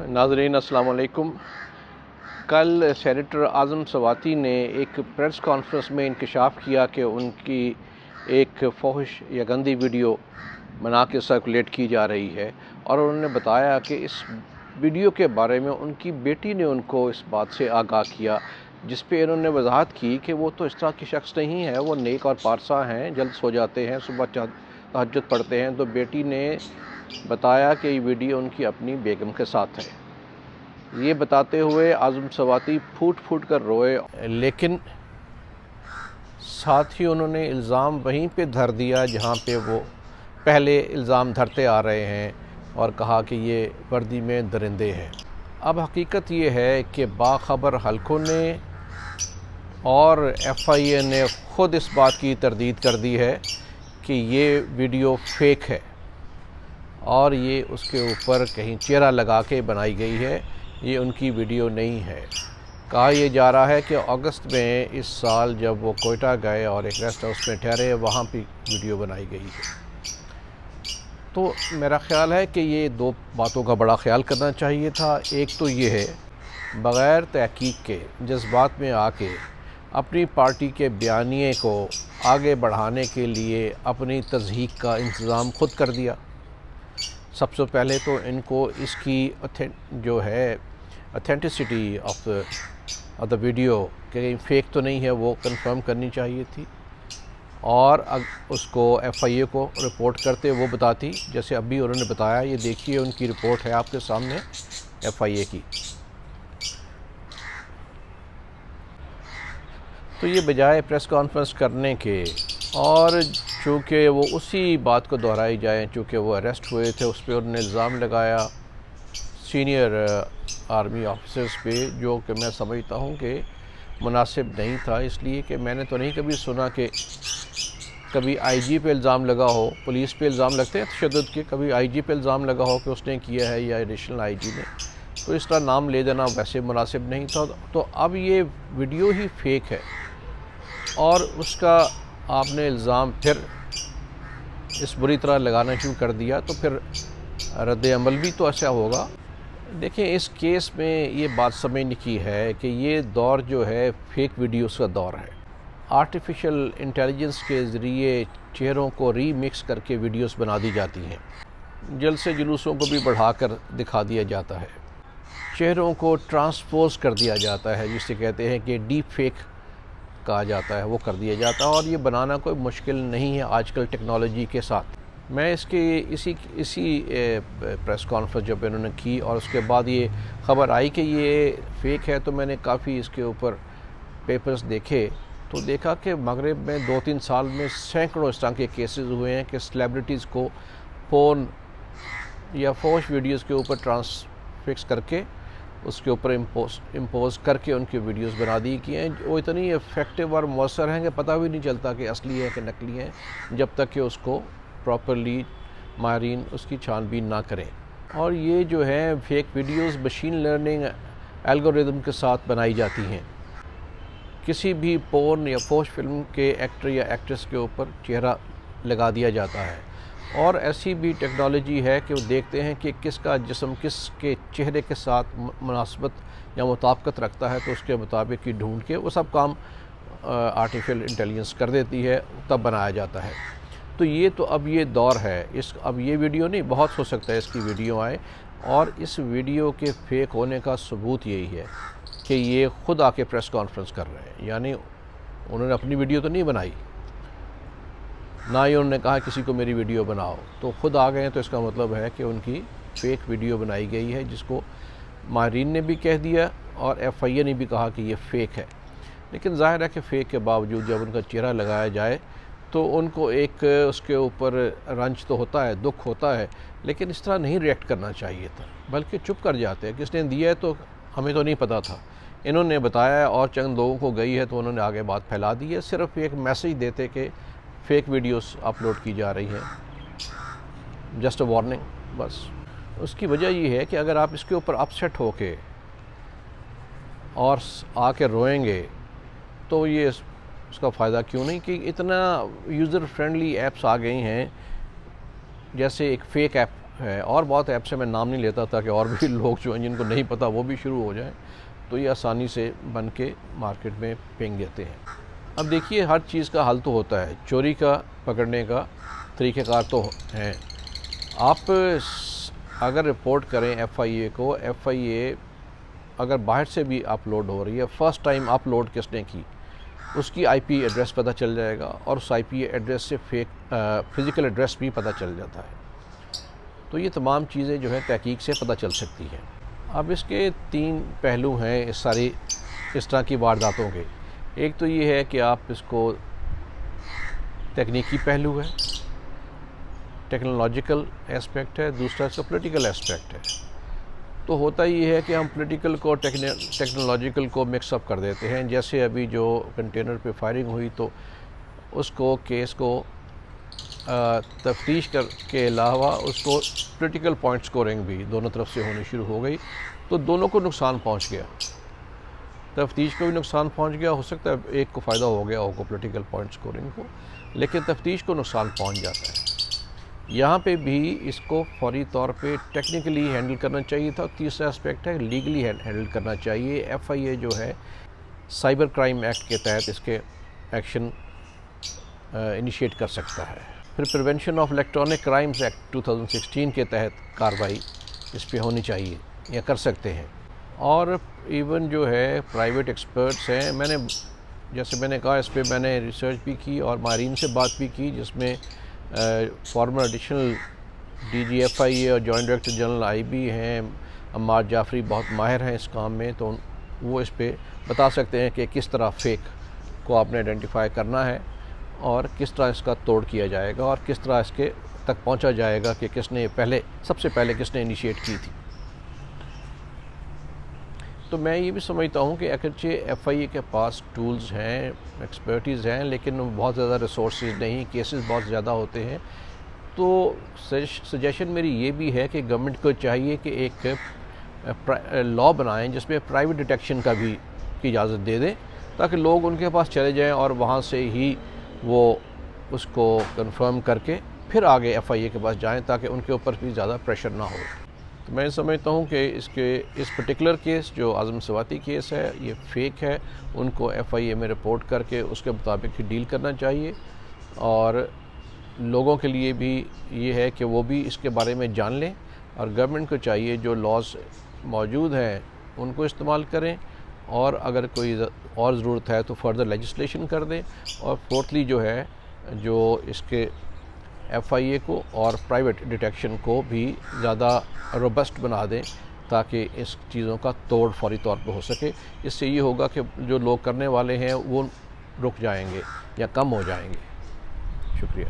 ناظرین السلام علیکم۔ کل سینیٹر اعظم سواتی نے ایک پریس کانفرنس میں انکشاف کیا کہ ان کی ایک فحش یا گندی ویڈیو بنا کے سرکولیٹ کی جا رہی ہے، اور انہوں نے بتایا کہ اس ویڈیو کے بارے میں ان کی بیٹی نے ان کو اس بات سے آگاہ کیا، جس پہ انہوں نے وضاحت کی کہ وہ تو اس طرح کی شخص نہیں ہے، وہ نیک اور پارسا ہیں، جلد سو جاتے ہیں، صبح تہجد پڑھتے ہیں۔ تو بیٹی نے بتایا کہ یہ ویڈیو ان کی اپنی بیگم کے ساتھ ہے۔ یہ بتاتے ہوئے اعظم سواتی پھوٹ پھوٹ کر روئے، لیکن ساتھ ہی انہوں نے الزام وہیں پہ دھر دیا جہاں پہ وہ پہلے الزام دھرتے آ رہے ہیں، اور کہا کہ یہ وردی میں درندے ہیں۔ اب حقیقت یہ ہے کہ باخبر حلقوں نے اور ایف آئی اے نے خود اس بات کی تردید کر دی ہے کہ یہ ویڈیو فیک ہے، اور یہ اس کے اوپر کہیں چہرہ لگا کے بنائی گئی ہے، یہ ان کی ویڈیو نہیں ہے۔ کہا یہ جا رہا ہے کہ اگست میں اس سال جب وہ کوئٹہ گئے اور ایک ریسٹ ہاؤس میں ٹھہرے، وہاں پہ ویڈیو بنائی گئی ہے۔ تو میرا خیال ہے کہ یہ دو باتوں کا بڑا خیال کرنا چاہیے تھا۔ ایک تو یہ ہے، بغیر تحقیق کے جذبات میں آ کے اپنی پارٹی کے بیانیے کو آگے بڑھانے کے لیے اپنی تضحیک کا انتظام خود کر دیا۔ سب سے پہلے تو ان کو اس کی جو ہے اتھینٹسٹی آف دا ویڈیو کہ فیک تو نہیں ہے وہ کنفرم کرنی چاہیے تھی، اور اس کو ایف آئی اے کو رپورٹ کرتے وہ بتاتی، جیسے ابھی انہوں نے بتایا۔ یہ دیکھیے ان کی رپورٹ ہے آپ کے سامنے ایف آئی اے کی۔ تو یہ بجائے پریس کانفرنس کرنے کے، اور چونکہ وہ اسی بات کو دہرائی جائیں، چونکہ وہ اریسٹ ہوئے تھے، اس پہ انہوں نے الزام لگایا سینئر آرمی آفیسرز پہ، جو کہ میں سمجھتا ہوں کہ مناسب نہیں تھا، اس لیے کہ میں نے تو نہیں کبھی سنا کہ کبھی آئی جی پہ الزام لگا ہو۔ پولیس پہ الزام لگتے ہیں تشدد کے، کبھی آئی جی پہ الزام لگا ہو کہ اس نے کیا ہے یا ایڈیشنل آئی جی نے، تو اس طرح نام لے دینا ویسے مناسب نہیں تھا۔ تو اب یہ ویڈیو ہی فیک ہے، اور اس کا آپ نے الزام پھر اس بری طرح لگانا شروع کر دیا، تو پھر رد عمل بھی تو ایسا ہوگا۔ دیکھیں اس کیس میں یہ بات سمجھنے کی ہے کہ یہ دور جو ہے فیک ویڈیوز کا دور ہے۔ آرٹیفیشل انٹیلیجنس کے ذریعے چہروں کو ری مکس کر کے ویڈیوز بنا دی جاتی ہیں، جلسے جلوسوں کو بھی بڑھا کر دکھا دیا جاتا ہے، چہروں کو ٹرانسپوز کر دیا جاتا ہے، جسے کہتے ہیں کہ ڈیپ فیک کہا جاتا ہے، وہ کر دیا جاتا ہے، اور یہ بنانا کوئی مشکل نہیں ہے آج کل ٹیکنالوجی کے ساتھ۔ میں اس کے اسی پریس کانفرنس جب انہوں نے کی اور اس کے بعد یہ خبر آئی کہ یہ فیک ہے، تو میں نے کافی اس کے اوپر پیپرز دیکھے، تو دیکھا کہ مغرب میں 2-3 سال میں سینکڑوں اس طرح کے کیسز ہوئے ہیں کہ سیلیبریٹیز کو فون یا فحش ویڈیوز کے اوپر ٹرانسفکس کر کے اس کے اوپر امپوز کر کے ان کی ویڈیوز بنا دی کی ہیں۔ وہ اتنی افیکٹو اور مؤثر ہیں کہ پتہ بھی نہیں چلتا کہ اصلی ہے کہ نقلی ہیں، جب تک کہ اس کو پراپرلی ماہرین اس کی چھان بین نہ کریں۔ اور یہ جو ہے fake videos machine learning algorithm کے ساتھ بنائی جاتی ہیں۔ کسی بھی پورن یا فحش فلم کے ایکٹر یا ایکٹریس کے اوپر چہرہ لگا دیا جاتا ہے، اور ایسی بھی ٹیکنالوجی ہے کہ وہ دیکھتے ہیں کہ کس کا جسم کس کے چہرے کے ساتھ مناسبت یا مطابقت رکھتا ہے، تو اس کے مطابق ہی ڈھونڈ کے وہ سب کام آرٹیفیشل انٹیلیجنس کر دیتی ہے، تب بنایا جاتا ہے۔ تو یہ تو اب یہ دور ہے، اب یہ ویڈیو نہیں، بہت ہو سکتا ہے اس کی ویڈیو آئے، اور اس ویڈیو کے فیک ہونے کا ثبوت یہی ہے کہ یہ خود آ کے پریس کانفرنس کر رہے ہیں، یعنی انہوں نے اپنی ویڈیو تو نہیں بنائی، نہ ہی انہوں نے کہا کسی کو میری ویڈیو بناؤ، تو خود آ گئے ہیں، تو اس کا مطلب ہے کہ ان کی فیک ویڈیو بنائی گئی ہے، جس کو ماہرین نے بھی کہہ دیا اور ایف آئی اے نے بھی کہا کہ یہ فیک ہے۔ لیکن ظاہر ہے کہ فیک کے باوجود جب ان کا چہرہ لگایا جائے تو ان کو ایک اس کے اوپر رنج تو ہوتا ہے، دکھ ہوتا ہے، لیکن اس طرح نہیں ریئیکٹ کرنا چاہیے تھا، بلکہ چپ کر جاتے ہیں۔ کس نے دیا ہے تو ہمیں تو نہیں پتہ تھا، انہوں نے بتایا اور چند لوگوں کو گئی ہے تو انہوں نے آگے بات پھیلا دی ہے۔ صرف ایک میسیج دیتے کہ فیک ویڈیوز اپلوڈ کی جا رہی ہیں، جسٹ اے وارننگ، بس۔ اس کی وجہ یہ ہے کہ اگر آپ اس کے اوپر اپسیٹ ہو کے اور آ کے روئیں گے تو یہ اس کا فائدہ کیوں نہیں، کہ اتنا یوزر فرینڈلی ایپس آ گئی ہیں، جیسے ایک فیک ایپ ہے، اور بہت ایپس ہیں، میں نام نہیں لیتا تاکہ اور بھی لوگ جو ہیں جن کو نہیں پتہ وہ بھی شروع ہو جائیں، تو یہ آسانی سے بن کے مارکیٹ میں پنگ دیتے ہیں۔ اب دیکھیے ہر چیز کا حل تو ہوتا ہے، چوری کا پکڑنے کا طریقہ کار تو ہیں۔ آپ اگر رپورٹ کریں ایف آئی اے کو، ایف آئی اے اگر باہر سے بھی اپلوڈ ہو رہی ہے، فرسٹ ٹائم اپلوڈ کس نے کی اس کی آئی پی ایڈریس پتہ چل جائے گا، اور اس آئی پی ایڈریس سے فزیکل ایڈریس بھی پتہ چل جاتا ہے۔ تو یہ تمام چیزیں جو ہے تحقیق سے پتہ چل سکتی ہیں۔ اب اس کے 3 پہلو ہیں اس طرح کی وارداتوں کے۔ ایک تو یہ ہے کہ آپ اس کو تکنیکی پہلو ہے، ٹیکنالوجیکل ایسپیکٹ ہے، دوسرا اس کا پولیٹیکل ایسپیکٹ ہے۔ تو ہوتا یہ ہے کہ ہم پولیٹیکل کو ٹیکنالوجیکل کو مکس اپ کر دیتے ہیں۔ جیسے ابھی جو کنٹینر پہ فائرنگ ہوئی تو اس کو کیس کو تفتیش کے علاوہ اس کو پولیٹیکل پوائنٹ سکورنگ بھی دونوں طرف سے ہونی شروع ہو گئی، تو دونوں کو نقصان پہنچ گیا۔ تفتیش کو بھی نقصان پہنچ گیا، ہو سکتا ہے ایک کو فائدہ ہو گیا ہوگا پولیٹیکل پوائنٹ سکورنگ کو، لیکن تفتیش کو نقصان پہنچ جاتا ہے۔ یہاں پہ بھی اس کو فوری طور پہ ٹیکنیکلی ہینڈل کرنا چاہیے تھا۔ تیسرا اسپیکٹ ہے لیگلی ہینڈل کرنا چاہیے۔ ایف آئی اے جو ہے سائبر کرائم ایکٹ کے تحت اس کے ایکشن انیشیٹ کر سکتا ہے۔ پھر prevention of electronic crimes act 2016 کے تحت کارروائی اس پہ ہونی چاہیے یا کر سکتے ہیں۔ اور ایون جو ہے پرائیویٹ ایکسپرٹس ہیں، جیسے میں نے کہا اس پہ میں نے ریسرچ بھی کی اور ماہرین سے بات بھی کی، جس میں former additional D G F I A اور joint director general I B ہیں، عمار جعفری بہت ماہر ہیں اس کام میں، تو وہ اس پہ بتا سکتے ہیں کہ کس طرح فیک کو آپ نے آئیڈینٹیفائی کرنا ہے اور کس طرح اس کا توڑ کیا جائے گا اور کس طرح اس کے تک پہنچا جائے گا کہ کس نے سب سے پہلے کس نے انیشیٹ کی تھی۔ تو میں یہ بھی سمجھتا ہوں کہ اگرچہ ایف آئی اے کے پاس ٹولز ہیں، ایکسپرٹیز ہیں، لیکن بہت زیادہ ریسورسز نہیں، کیسز بہت زیادہ ہوتے ہیں۔ تو سجیشن میری یہ بھی ہے کہ گورنمنٹ کو چاہیے کہ ایک لا بنائیں جس میں پرائیویٹ ڈیٹیکشن کی اجازت دے دیں، تاکہ لوگ ان کے پاس چلے جائیں اور وہاں سے ہی وہ اس کو کنفرم کر کے پھر آگے ایف آئی اے کے پاس جائیں، تاکہ ان کے اوپر بھی زیادہ پریشر نہ ہو۔ تو میں سمجھتا ہوں کہ اس پرٹیکولر کیس جو اعظم سواتی کیس ہے یہ فیک ہے، ان کو ایف آئی اے میں رپورٹ کر کے اس کے مطابق ہی ڈیل کرنا چاہیے، اور لوگوں کے لیے بھی یہ ہے کہ وہ بھی اس کے بارے میں جان لیں، اور گورنمنٹ کو چاہیے جو لاز موجود ہیں ان کو استعمال کریں، اور اگر کوئی اور ضرورت ہے تو فردر لیجسلیشن کر دیں، اور فورتھلی جو ہے جو اس کے ایف آئی اے کو اور پرائیویٹ ڈیٹیکشن کو بھی زیادہ روبسٹ بنا دیں، تاکہ اس چیزوں کا توڑ فوری طور پہ ہو سکے۔ اس سے یہ ہوگا کہ جو لوگ کرنے والے ہیں وہ رک جائیں گے یا کم ہو جائیں گے۔ شکریہ۔